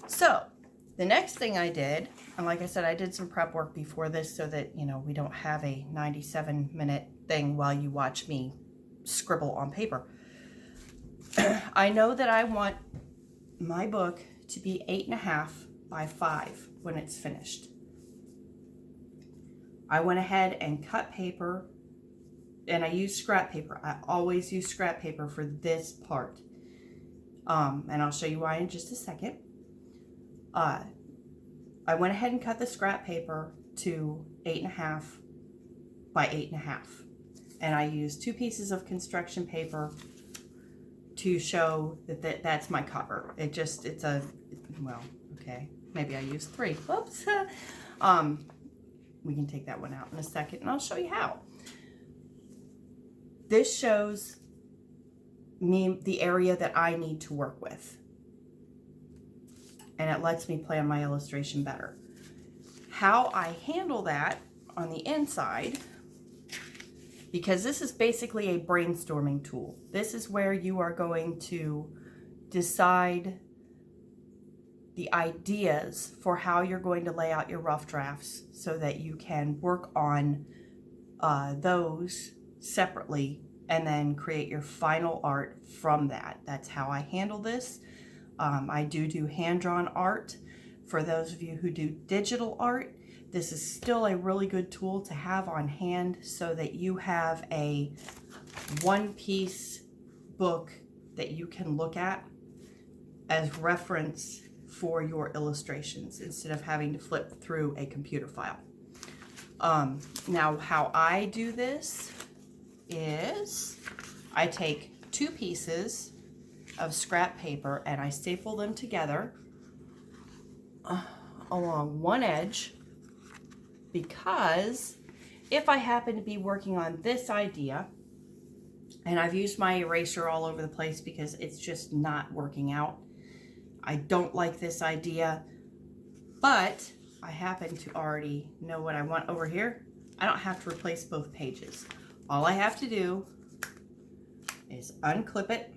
So the next thing I did, and like I said, I did some prep work before this so that, we don't have a 97-minute thing while you watch me scribble on paper. I know that I want my book to be 8.5 by 5 when it's finished. I went ahead and cut paper, and I use scrap paper. I always use scrap paper for this part. And I'll show you why in just a second. I went ahead and cut the scrap paper to 8.5 by 8.5. And I used 2 pieces of construction paper to show that's my cover. Okay, maybe I used 3. Whoops. We can take that one out in a second, and I'll show you how. This shows me the area that I need to work with, and it lets me plan my illustration better. How I handle that on the inside, because this is basically a brainstorming tool. This is where you are going to decide the ideas for how you're going to lay out your rough drafts so that you can work on those separately and then create your final art from that. That's how I handle this. I do hand-drawn art. For those of you who do digital art, this is still a really good tool to have on hand so that you have a one-piece book that you can look at as reference for your illustrations instead of having to flip through a computer file. Now, how I do this is I take 2 pieces of scrap paper and I staple them together along one edge, because if I happen to be working on this idea, and I've used my eraser all over the place because it's just not working out. I don't like this idea, but I happen to already know what I want over here. I don't have to replace both pages. All I have to do is unclip it,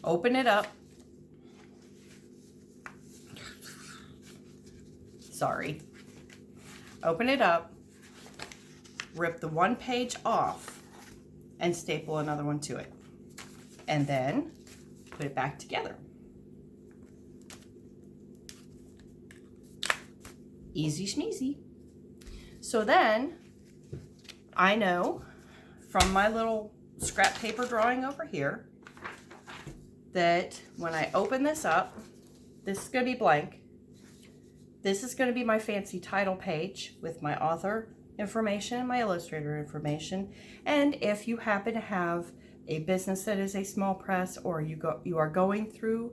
open it up. Sorry. Open it up, rip the one page off, and staple another one to it. And then put it back together. Easy schmeezy. So then I know from my little scrap paper drawing over here that when I open this up, this is going to be blank. This is going to be my fancy title page with my author information and my illustrator information. And if you happen to have a business that is a small press, or you are going through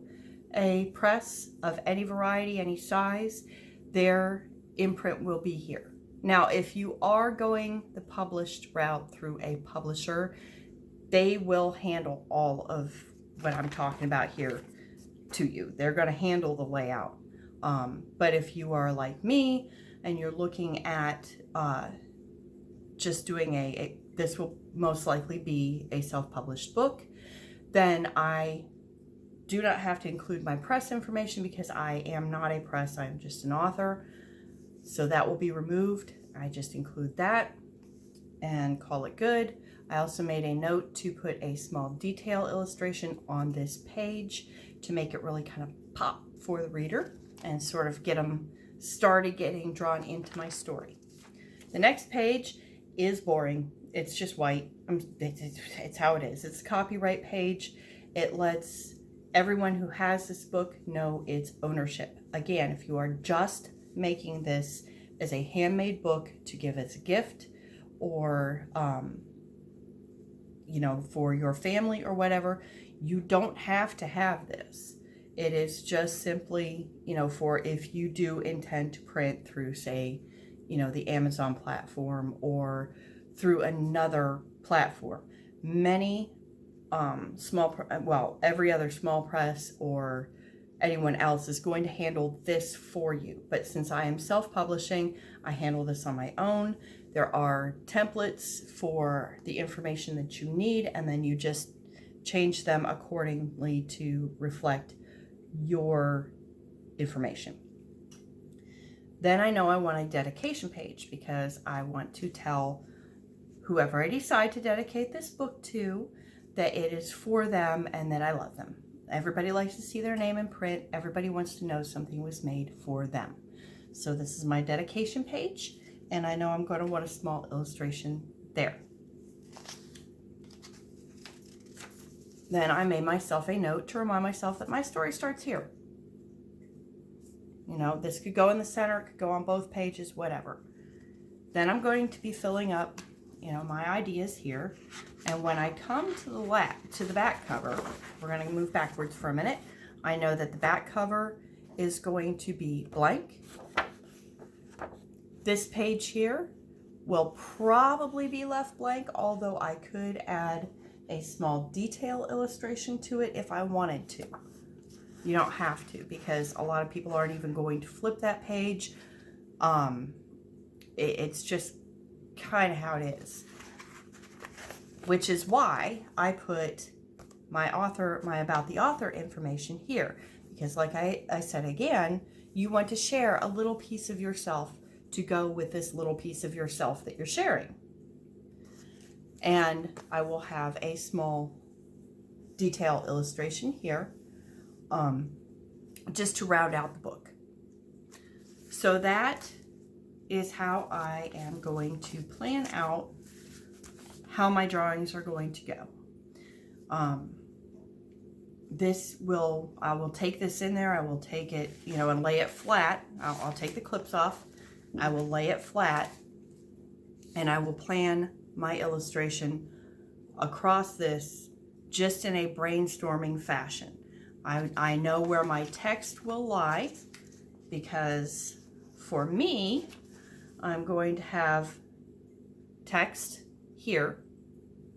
a press of any variety, any size, their imprint will be here. Now, if you are going the published route through a publisher, they will handle all of what I'm talking about here to you. They're going to handle the layout. But if you are like me and you're looking at just doing this will most likely be a self-published book, then I do not have to include my press information because I am not a press, I'm just an author. So that will be removed. I just include that and call it good. I also made a note to put a small detail illustration on this page to make it really kind of pop for the reader and sort of get them started getting drawn into my story. The next page is boring. It's just white. It's how it is. It's a copyright page. It lets everyone who has this book know its ownership. Again, if you are just making this as a handmade book to give as a gift, or for your family or whatever, you don't have to have this. It is just simply, for if you do intend to print through, say, the Amazon platform or through another platform. Many every other small press or anyone else is going to handle this for you. But since I am self-publishing, I handle this on my own. There are templates for the information that you need, and then you just change them accordingly to reflect your information. Then I know I want a dedication page because I want to tell whoever I decide to dedicate this book to that it is for them and that I love them. Everybody likes to see their name in print. Everybody wants to know something was made for them. So this is my dedication page, and I know I'm going to want a small illustration there. Then I made myself a note to remind myself that my story starts here. You know, this could go in the center, it could go on both pages, whatever. Then I'm going to be filling up, you know, my ideas here. And when I come to the back cover, we're going to move backwards for a minute. I know that the back cover is going to be blank. This page here will probably be left blank, although I could add a small detail illustration to it if I wanted to. You don't have to, because a lot of people aren't even going to flip that page. It's just kind of how it is. Which is why I put my about the author information here. Because like I said again, you want to share a little piece of yourself to go with this little piece of yourself that you're sharing. And I will have a small detail illustration here, just to round out the book. So that is how I am going to plan out how my drawings are going to go. I will take this in there, I will take it, you know, and lay it flat. I'll take the clips off, I will lay it flat, and I will plan my illustration across this just in a brainstorming fashion. I know where my text will lie, because for me, I'm going to have text here.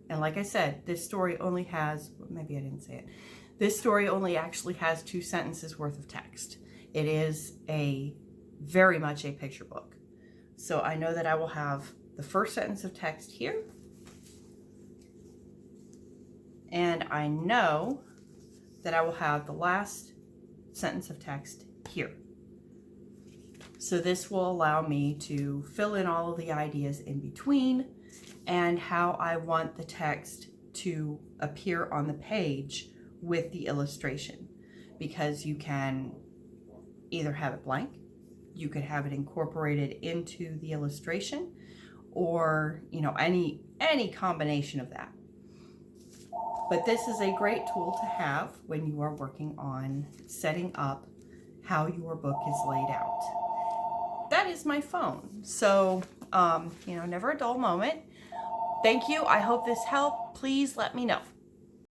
And like I said, this story only has, maybe I didn't say it, this story only actually has 2 sentences worth of text. It is very much a picture book. So I know that I will have the first sentence of text here. And I know that I will have the last sentence of text here. So this will allow me to fill in all of the ideas in between and how I want the text to appear on the page with the illustration. Because you can either have it blank, you could have it incorporated into the illustration, or, you know, any combination of that. But this is a great tool to have when you are working on setting up how your book is laid out. That is my phone. So, you know, never a dull moment. Thank you. I hope this helped. Please let me know.